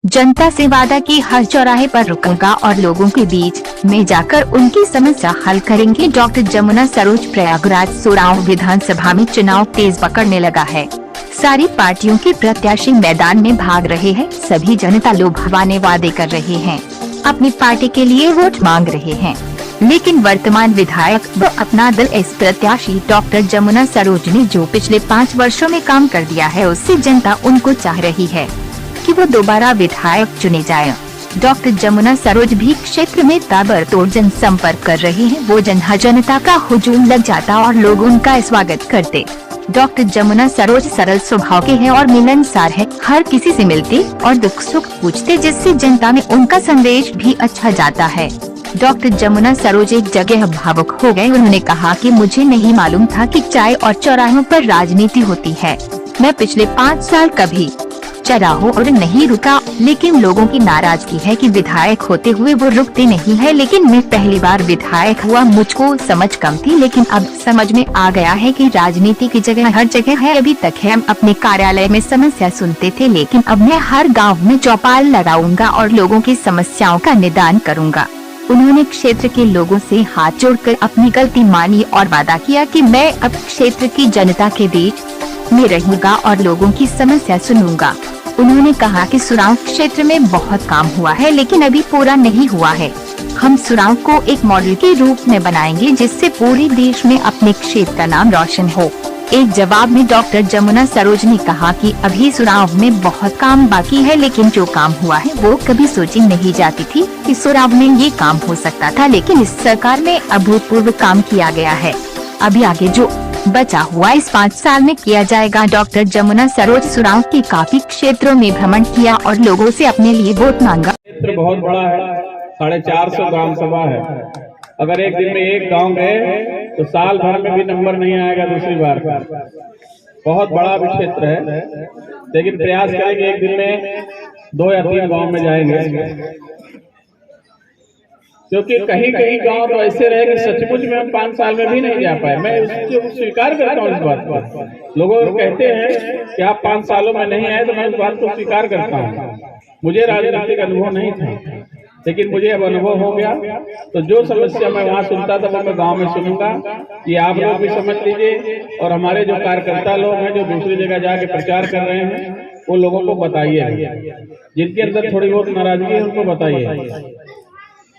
जनता से वादा की हर चौराहे पर रुकूंगा और लोगों के बीच में जाकर उनकी समस्या हल करेंगे। डॉक्टर जमुना सरोज। प्रयागराज सोराव विधानसभा में चुनाव तेज पकड़ने लगा है। सारी पार्टियों के प्रत्याशी मैदान में भाग रहे हैं। सभी जनता लुभाने वादे कर रहे हैं, अपनी पार्टी के लिए वोट मांग रहे हैं। लेकिन वर्तमान विधायक व अपना दल इस प्रत्याशी डॉक्टर जमुना सरोज ने जो पिछले 5 वर्षों में काम कर दिया है, उससे जनता उनको चाह रही है कि वो दोबारा विधायक चुने जाएं। डॉक्टर जमुना सरोज भी क्षेत्र में ताबड़तोड़ जनसंपर्क कर रहे हैं। वो जनता का हुजूम लग जाता और लोग उनका स्वागत करते। डॉक्टर जमुना सरोज सरल स्वभाव के हैं और मिलनसार है। हर किसी से मिलते और दुख सुख पूछते, जिससे जनता में उनका संदेश भी अच्छा जाता है। डॉक्टर जमुना सरोज एक जगह भावुक हो गए। उन्होंने कहा कि मुझे नहीं मालूम था कि चाय और चौराहों पर राजनीति होती है। मैं पिछले 5 साल कभी चौराहों और नहीं रुका, लेकिन लोगों की नाराजगी है कि विधायक होते हुए वो रुकते नहीं है। लेकिन मैं पहली बार विधायक हुआ, मुझको समझ कम थी, लेकिन अब समझ में आ गया है कि राजनीति की जगह हर जगह है। अभी तक हम अपने कार्यालय में समस्या सुनते थे, लेकिन अब मैं हर गाँव में चौपाल लगाऊंगा और लोगों की समस्याओं का निदान करूंगा। उन्होंने क्षेत्र के लोगों से हाथ जोड़कर अपनी गलती मानी और वादा किया कि मैं अब क्षेत्र की जनता के बीच में रहूंगा और लोगों की समस्या सुनूंगा। उन्होंने कहा कि सुराव क्षेत्र में बहुत काम हुआ है, लेकिन अभी पूरा नहीं हुआ है। हम सुराव को एक मॉडल के रूप में बनाएंगे, जिससे पूरे देश में अपने क्षेत्र का नाम रोशन हो। एक जवाब में डॉक्टर जमुना सरोज ने कहा कि अभी सुराव में बहुत काम बाकी है, लेकिन जो काम हुआ है वो कभी सोची नहीं जाती थी कि सुराव में ये काम हो सकता था, लेकिन इस सरकार में अभूतपूर्व काम किया गया है। अभी आगे जो बचा हुआ इस 5 साल में किया जाएगा। डॉक्टर जमुना सरोज सुराव के काफी क्षेत्रों में भ्रमण किया और लोगों से अपने लिए वोट मांगा। क्षेत्र बहुत बड़ा है, 450 ग्राम सभा है। अगर एक दिन में एक गांव गए तो साल भर में भी नंबर नहीं आएगा दूसरी बार का। बहुत बड़ा भी क्षेत्र है, लेकिन प्रयास करेंगे एक दिन में 2 या 3 गांव में जाएंगे, क्योंकि कहीं कहीं गांव तो ऐसे रहे कि सचमुच में हम 5 साल में भी नहीं जा पाए। मैं उसको स्वीकार करता हूँ इस बात को। लोग कहते हैं कि आप 5 सालों में नहीं आए, तो मैं इस बात को स्वीकार करता हूँ। मुझे राजनीतिक अनुभव नहीं था, लेकिन मुझे अब अनुभव हो गया। तो जो समस्या मैं वहाँ सुनता था वो मैं गांव में सुनूंगा। ये आप लोग भी समझ लीजिए, और हमारे जो कार्यकर्ता लोग हैं जो दूसरी जगह जाके प्रचार कर रहे हैं, वो लोगों को बताइए। जिनके अंदर थोड़ी बहुत नाराजगी है उनको बताइए।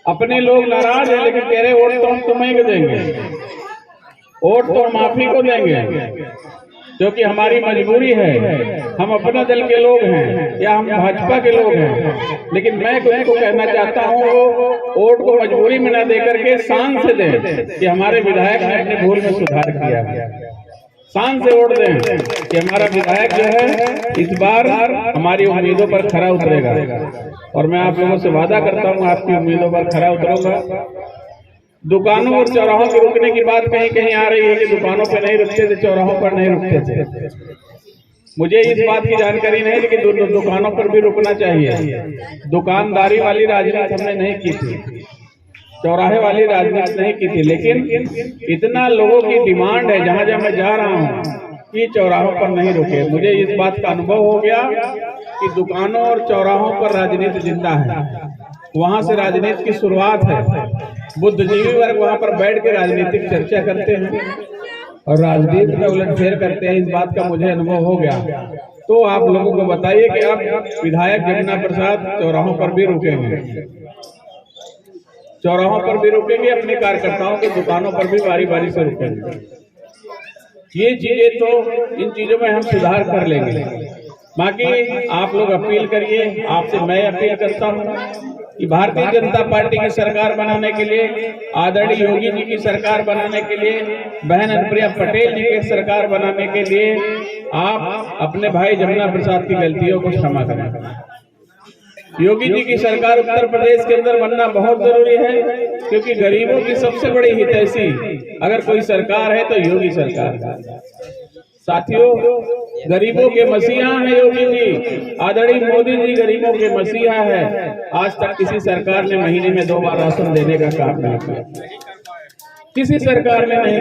अपने लोग नाराज है, लेकिन कह रहे वोट तो हम तुम्हें को देंगे, वोट तो हम आप ही को देंगे, क्योंकि हमारी मजबूरी है। हम अपना दल के लोग हैं या हम भाजपा के लोग हैं, लेकिन मैं उनको कहना चाहता हूँ वोट को मजबूरी में न देकर के शान से दें कि हमारे विधायक ने अपने भूल में सुधार किया। शान से वोट दें कि हमारा विधायक जो है इस बार हमारी उम्मीदों पर खरा उतरेगा। और मैं आप लोगों से वादा करता हूँ आपकी उम्मीदों पर खरा उतरूंगा। दुकानों और चौराहों के रुकने की बात कहीं कहीं आ रही है कि दुकानों पर नहीं रुकते थे, चौराहों पर नहीं रुकते थे। मुझे इस बात की जानकारी नहीं, लेकिन दुकानों पर भी रुकना चाहिए। दुकानदारी वाली राजनीति हमने नहीं की थी, चौराहे वाली राजनीति नहीं की थी, लेकिन इतना लोगों की डिमांड है जहां जहां मैं जा रहा हूं कि चौराहों पर नहीं रुके। मुझे इस बात का अनुभव हो गया कि दुकानों और चौराहों पर राजनीति जिंदा है, वहां से राजनीति की शुरुआत है। बुद्धिजीवी वर्ग वहां पर बैठ के राजनीतिक चर्चा करते हैं और राजनीति में उलटफेर करते हैं। इस बात का मुझे अनुभव हो गया। तो आप लोगों को बताइए कि अब विधायक जमुना प्रसाद चौराहों पर भी रुकेंगे, चौराहों पर भी रुकेंगे, अपने कार्यकर्ताओं के दुकानों पर भी बारी बारी से रुकेंगे। ये चीजें तो इन चीजों में हम सुधार कर लेंगे। बाकी आप लोग अपील करिए, आपसे मैं अपील करता हूँ कि भारतीय जनता पार्टी की सरकार बनाने के लिए, आदरणीय योगी जी की सरकार बनाने के लिए, बहन अनुप्रिया पटेल जी की सरकार बनाने के लिए आप अपने भाई जमुना प्रसाद की गलतियों को क्षमा करें। योगी जी की सरकार उत्तर प्रदेश के अंदर बनना बहुत जरूरी है, क्योंकि गरीबों की सबसे बड़ी हितैषी अगर कोई सरकार है तो योगी सरकार। साथियों, गरीबों के मसीहा है योगी जी, आदरणीय मोदी जी गरीबों के मसीहा है। आज तक किसी सरकार ने महीने में 2 बार राशन देने का काम नहीं किया, किसी सरकार ने नहीं।